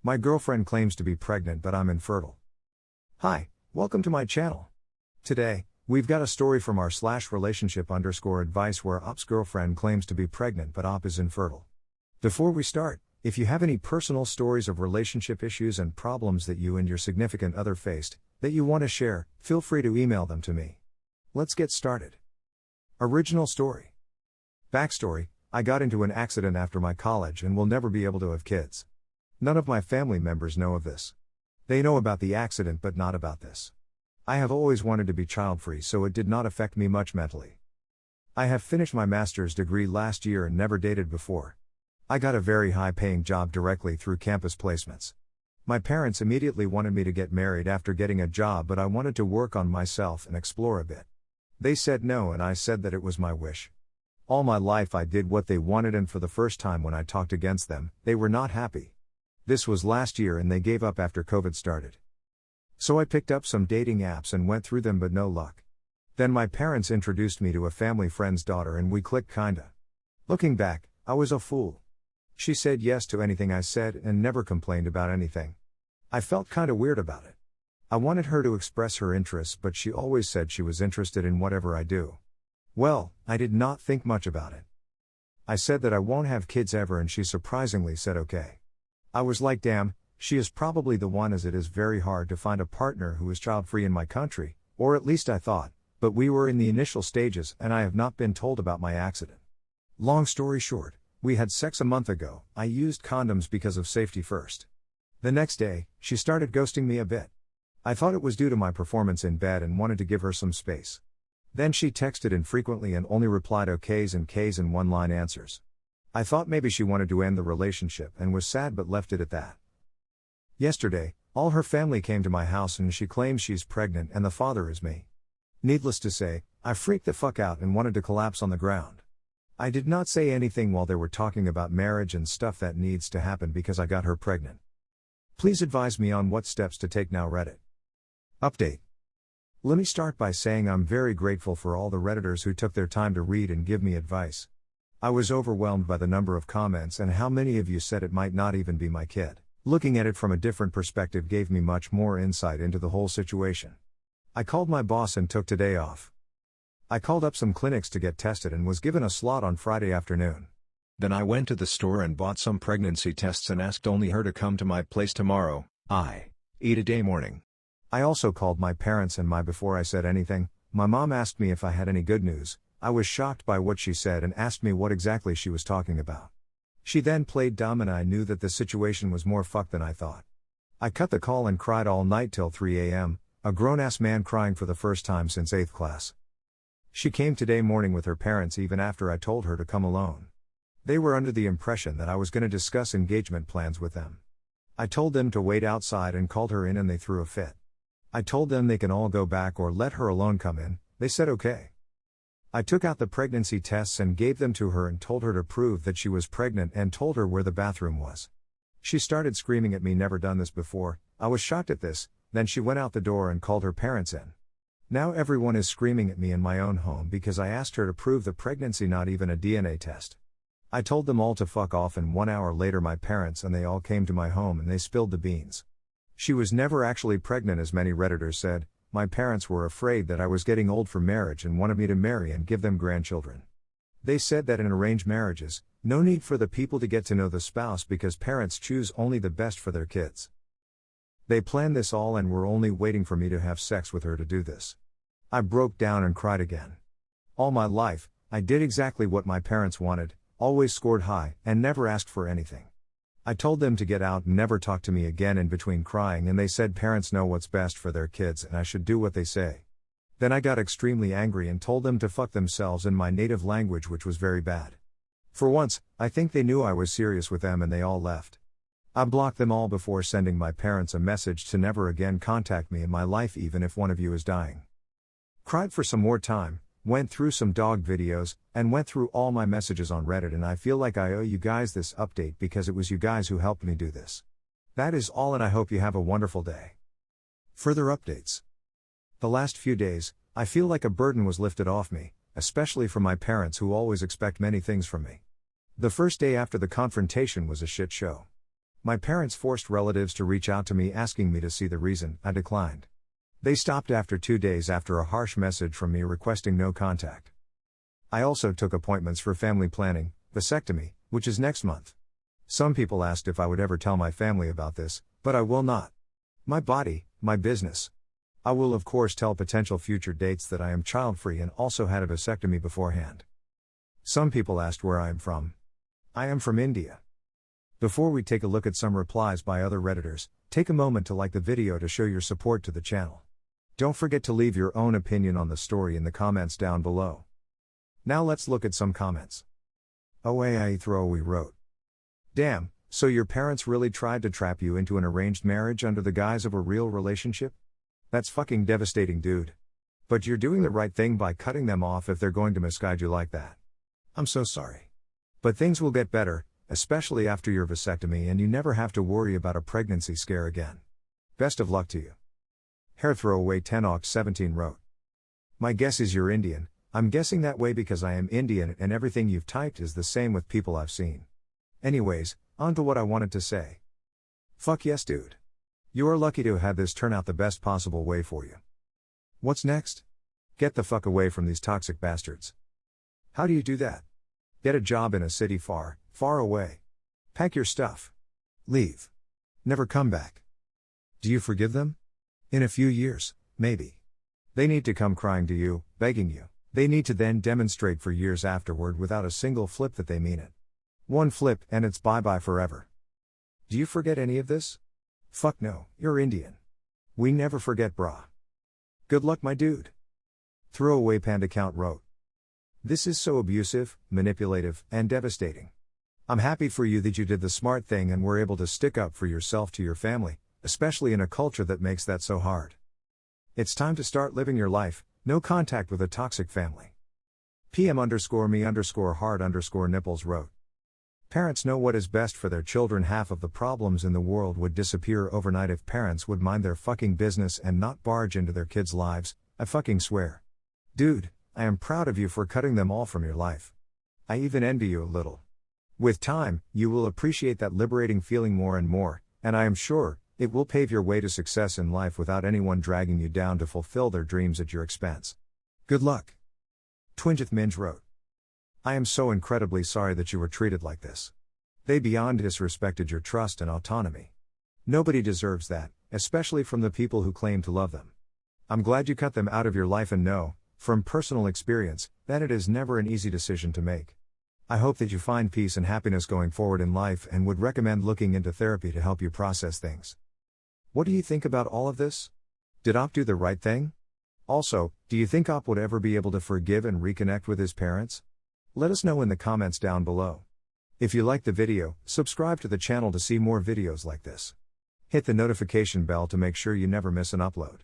My girlfriend claims to be pregnant but I'm infertile. Hi, welcome to my channel. Today, we've got a story from our /relationship_advice where Op's girlfriend claims to be pregnant but Op is infertile. Before we start, if you have any personal stories of relationship issues and problems that you and your significant other faced, that you want to share, feel free to email them to me. Let's get started. Original story. Backstory: I got into an accident after my college and will never be able to have kids. None of my family members know of this. They know about the accident but not about this. I have always wanted to be child-free, so it did not affect me much mentally. I have finished my master's degree last year and never dated before. I got a very high-paying job directly through campus placements. My parents immediately wanted me to get married after getting a job, but I wanted to work on myself and explore a bit. They said no and I said that it was my wish. All my life I did what they wanted, and for the first time when I talked against them, they were not happy. This was last year and they gave up after COVID started. So I picked up some dating apps and went through them but no luck. Then my parents introduced me to a family friend's daughter and we clicked kinda. Looking back, I was a fool. She said yes to anything I said and never complained about anything. I felt kinda weird about it. I wanted her to express her interests, but she always said she was interested in whatever I do. Well, I did not think much about it. I said that I won't have kids ever and she surprisingly said okay. I was like, damn, she is probably the one, as it is very hard to find a partner who is child-free in my country, or at least I thought, but we were in the initial stages and I have not been told about my accident. Long story short, we had sex a month ago. I used condoms because of safety first. The next day, she started ghosting me a bit. I thought it was due to my performance in bed and wanted to give her some space. Then she texted infrequently and only replied okays and Ks and one-line answers. I thought maybe she wanted to end the relationship and was sad but left it at that. Yesterday, all her family came to my house and she claims she's pregnant and the father is me. Needless to say, I freaked the fuck out and wanted to collapse on the ground. I did not say anything while they were talking about marriage and stuff that needs to happen because I got her pregnant. Please advise me on what steps to take now. Reddit. Update. Let me start by saying I'm very grateful for all the Redditors who took their time to read and give me advice. I was overwhelmed by the number of comments and how many of you said it might not even be my kid. Looking at it from a different perspective gave me much more insight into the whole situation. I called my boss and took today off. I called up some clinics to get tested and was given a slot on Friday afternoon. Then I went to the store and bought some pregnancy tests and asked only her to come to my place tomorrow, AITA morning. I also called my parents and before I said anything, my mom asked me if I had any good news. I was shocked by what she said and asked me what exactly she was talking about. She then played dumb and I knew that the situation was more fucked than I thought. I cut the call and cried all night till 3 a.m., a grown-ass man crying for the first time since 8th class. She came today morning with her parents even after I told her to come alone. They were under the impression that I was going to discuss engagement plans with them. I told them to wait outside and called her in and they threw a fit. I told them they can all go back or let her alone come in. They said okay. I took out the pregnancy tests and gave them to her and told her to prove that she was pregnant and told her where the bathroom was. She started screaming at me, never done this before. I was shocked at this. Then she went out the door and called her parents in. Now everyone is screaming at me in my own home because I asked her to prove the pregnancy, not even a DNA test. I told them all to fuck off and 1 hour later my parents and they all came to my home and they spilled the beans. She was never actually pregnant, as many Redditors said. My parents were afraid that I was getting old for marriage and wanted me to marry and give them grandchildren. They said that in arranged marriages, no need for the people to get to know the spouse because parents choose only the best for their kids. They planned this all and were only waiting for me to have sex with her to do this. I broke down and cried again. All my life, I did exactly what my parents wanted, always scored high, and never asked for anything. I told them to get out and never talk to me again in between crying, and they said parents know what's best for their kids and I should do what they say. Then I got extremely angry and told them to fuck themselves in my native language, which was very bad. For once, I think they knew I was serious with them and they all left. I blocked them all before sending my parents a message to never again contact me in my life even if one of you is dying. Cried for some more time, went through some dog videos, and went through all my messages on Reddit, and I feel like I owe you guys this update because it was you guys who helped me do this. That is all, and I hope you have a wonderful day. Further updates. The last few days, I feel like a burden was lifted off me, especially from my parents who always expect many things from me. The first day after the confrontation was a shit show. My parents forced relatives to reach out to me asking me to see the reason. I declined. They stopped after 2 days after a harsh message from me requesting no contact. I also took appointments for family planning, vasectomy, which is next month. Some people asked if I would ever tell my family about this, but I will not. My body, my business. I will of course tell potential future dates that I am child-free and also had a vasectomy beforehand. Some people asked where I am from. I am from India. Before we take a look at some replies by other Redditors, take a moment to like the video to show your support to the channel. Don't forget to leave your own opinion on the story in the comments down below. Now let's look at some comments. AITA Throwaway wrote. Damn, so your parents really tried to trap you into an arranged marriage under the guise of a real relationship? That's fucking devastating, dude. But you're doing the right thing by cutting them off if they're going to misguide you like that. I'm so sorry. But things will get better, especially after your vasectomy, and you never have to worry about a pregnancy scare again. Best of luck to you. Hair Throwaway 10-17 wrote. My guess is you're Indian. I'm guessing that way because I am Indian and everything you've typed is the same with people I've seen. Anyways, on to what I wanted to say. Fuck yes, dude. You are lucky to have this turn out the best possible way for you. What's next? Get the fuck away from these toxic bastards. How do you do that? Get a job in a city far, far away. Pack your stuff. Leave. Never come back. Do you forgive them? In a few years, maybe. They need to come crying to you, begging you. They need to then demonstrate for years afterward without a single flip that they mean it. One flip and it's bye-bye forever. Do you forget any of this? Fuck no, you're Indian. We never forget, brah. Good luck, my dude. Throwaway Panda Count wrote. This is so abusive, manipulative, and devastating. I'm happy for you that you did the smart thing and were able to stick up for yourself to your family, especially in a culture that makes that so hard. It's time to start living your life, no contact with a toxic family. PM_me_hard_nipples wrote. Parents know what is best for their children. Half of the problems in the world would disappear overnight if parents would mind their fucking business and not barge into their kids' lives, I fucking swear. Dude, I am proud of you for cutting them all from your life. I even envy you a little. With time, you will appreciate that liberating feeling more and more, and I am sure, it will pave your way to success in life without anyone dragging you down to fulfill their dreams at your expense. Good luck. Twinjith Minge wrote. I am so incredibly sorry that you were treated like this. They beyond disrespected your trust and autonomy. Nobody deserves that, especially from the people who claim to love them. I'm glad you cut them out of your life and know, from personal experience, that it is never an easy decision to make. I hope that you find peace and happiness going forward in life and would recommend looking into therapy to help you process things. What do you think about all of this? Did Op do the right thing? Also, do you think Op would ever be able to forgive and reconnect with his parents? Let us know in the comments down below. If you liked the video, subscribe to the channel to see more videos like this. Hit the notification bell to make sure you never miss an upload.